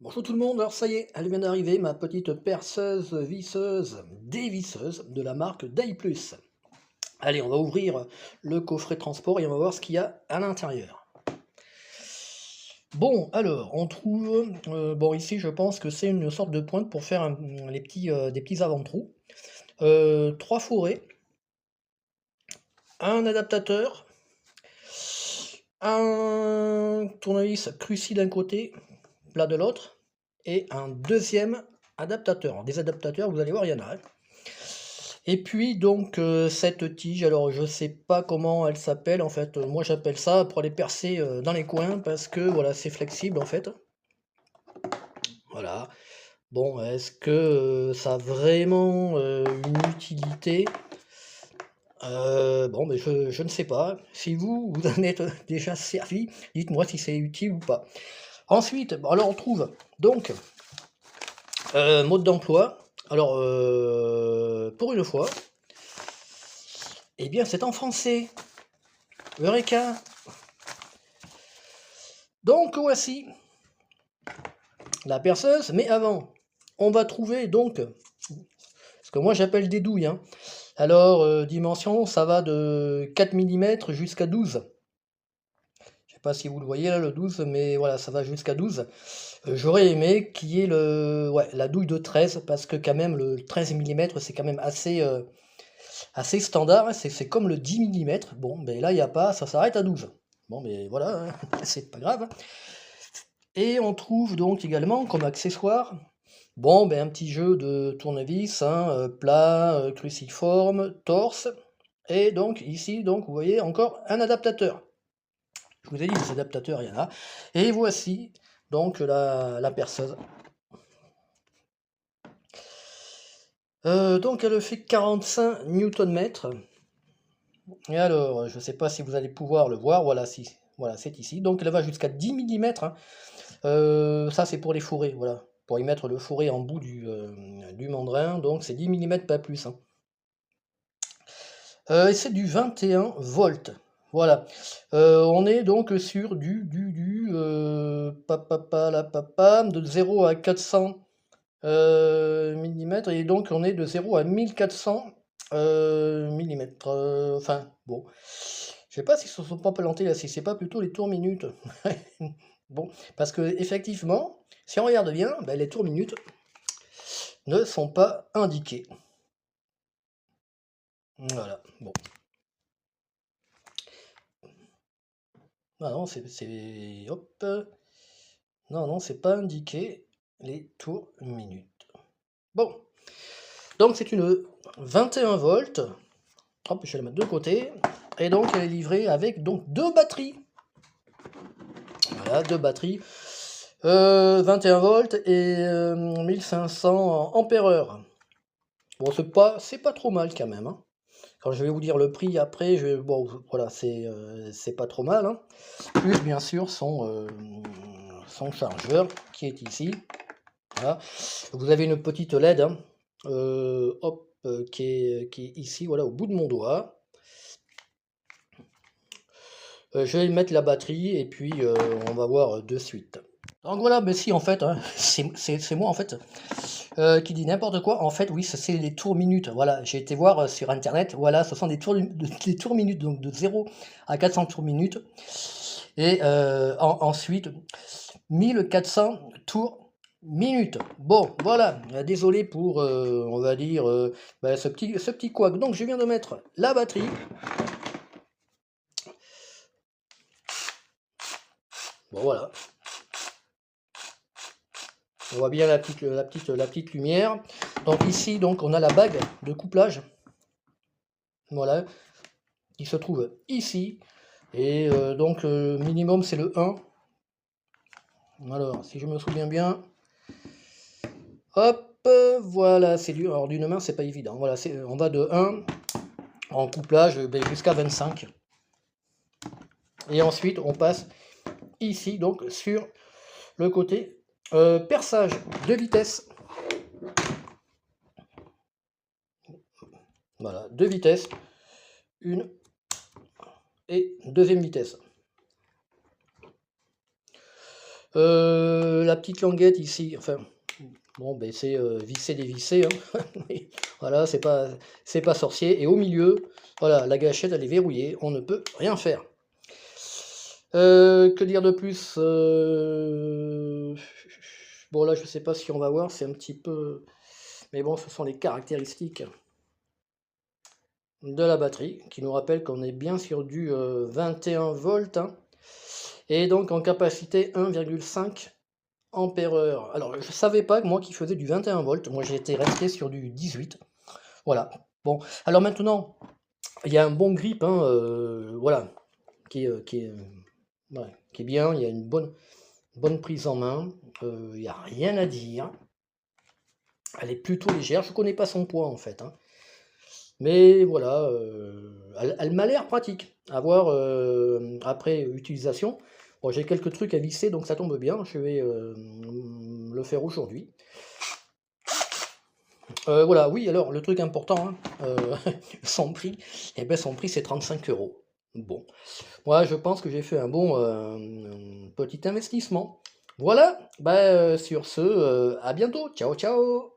Bonjour tout le monde, alors ça y est, elle vient d'arriver, ma petite perceuse visseuse dévisseuse de la marque Day+. Allez, on va ouvrir le coffret transport et on va voir ce qu'il y a à l'intérieur. Bon, alors, on trouve, bon ici je pense que c'est une sorte de pointe pour faire des petits avant-trous. 3 fourrés, un adaptateur, un tournevis cruci d'un côté, plat de l'autre, et un deuxième adaptateur. Alors, des adaptateurs, vous allez voir, il y en a. Et puis donc cette tige, alors je sais pas comment elle s'appelle en fait, moi j'appelle ça pour aller percer dans les coins parce que voilà c'est flexible en fait. Voilà. Bon, est-ce que ça a vraiment une utilité? Bon, mais je ne sais pas. Si vous en êtes déjà servi, dites-moi si c'est utile ou pas. Ensuite, bon, alors on trouve donc mode d'emploi. Alors pour une fois, eh bien c'est en français. Eureka! Donc voici la perceuse, mais avant, on va trouver donc ce que moi j'appelle des douilles, hein. Alors, dimension, ça va de 4 mm jusqu'à 12. Je sais pas si vous le voyez là, le 12, mais voilà, ça va jusqu'à 12. J'aurais aimé qu'il y ait la douille de 13, parce que quand même, le 13 mm, c'est quand même assez standard, hein. C'est comme le 10 mm. Bon, mais là, il n'y a pas, ça s'arrête à 12. Bon, mais voilà, hein, c'est pas grave, hein. Et on trouve donc également comme accessoire, bon, ben, un petit jeu de tournevis, hein, plat, cruciforme, torse, et donc ici, donc vous voyez encore un adaptateur. Je vous ai dit, les adaptateurs, il y en a. Et voici donc la perceuse. Donc elle fait 45 Nm. Et alors, je ne sais pas si vous allez pouvoir le voir, voilà, voilà, c'est ici. Donc elle va jusqu'à 10 mm, hein. Ça c'est pour les fourrés, voilà. Pour y mettre le fourré en bout du mandrin, donc c'est 10 mm, pas plus, hein. Et c'est du 21 volts. Voilà. On est donc sur de 0 à 400 mm, et donc on est de 0 à 1400 millimètres. Enfin, bon. Je sais pas s'ils se sont pas plantés là, si c'est pas plutôt les tours minutes. Bon, parce que effectivement, si on regarde bien, ben, les tours minutes ne sont pas indiqués. Voilà, bon. Ah non, hop. Non, non, c'est pas indiqué les tours minutes. Bon, donc c'est une 21 volts. Hop, je vais la mettre de côté. Et donc elle est livrée avec donc deux batteries. Voilà, deux batteries. 21 volts et 1500 ampères-heure. Bon, c'est pas trop mal quand même, hein. Quand je vais vous dire le prix après, bon, voilà, c'est pas trop mal, hein. Plus bien sûr son chargeur qui est ici. Voilà. Vous avez une petite LED, hein, hop, qui est ici, voilà, au bout de mon doigt. Je vais mettre la batterie et puis on va voir de suite. Donc voilà, mais si en fait, hein, c'est moi en fait qui dit n'importe quoi. En fait, oui, c'est les tours minutes. Voilà, j'ai été voir sur internet. Voilà, ce sont des tours minutes, donc de 0 à 400 tours minutes. Et ensuite, 1400 tours minutes. Bon, voilà, désolé pour, on va dire, bah, ce petit couac. Donc je viens de mettre la batterie. Bon, voilà. On voit bien la petite lumière. Donc ici, donc, on a la bague de couplage. Voilà, qui se trouve ici. Et donc, minimum, c'est le 1. Alors, si je me souviens bien. Hop, voilà, c'est dur. Alors, d'une main, c'est pas évident. Voilà, on va de 1 en couplage ben, jusqu'à 25. Et ensuite, on passe ici, donc, sur le côté perçage de vitesse. Voilà, deux vitesses. Une et deuxième vitesse. La petite languette ici, enfin, bon, ben c'est vissé dévissé, hein. Voilà, c'est pas sorcier. Et au milieu, voilà, la gâchette, elle est verrouillée, on ne peut rien faire. Que dire de plus? Bon, là, je sais pas si on va voir, c'est un petit peu... Mais bon, ce sont les caractéristiques de la batterie, qui nous rappellent qu'on est bien sur du 21 volts, hein, et donc en capacité 1,5 ampères-heure. Alors, je savais pas que moi qui faisais du 21 volts, moi j'étais resté sur du 18. Voilà. Bon, alors maintenant, il y a un bon grip, hein, voilà, ouais, qui est bien, il y a une bonne prise en main, il n'y a rien à dire. Elle est plutôt légère, je connais pas son poids en fait, hein. Mais voilà, elle m'a l'air pratique à voir après utilisation. Bon, j'ai quelques trucs à visser, donc ça tombe bien, je vais le faire aujourd'hui. Voilà, oui, alors le truc important, hein, son prix, eh ben, son prix c'est 35 euros. Bon, moi je pense que j'ai fait un bon petit investissement. Voilà, bah, sur ce, à bientôt, ciao ciao!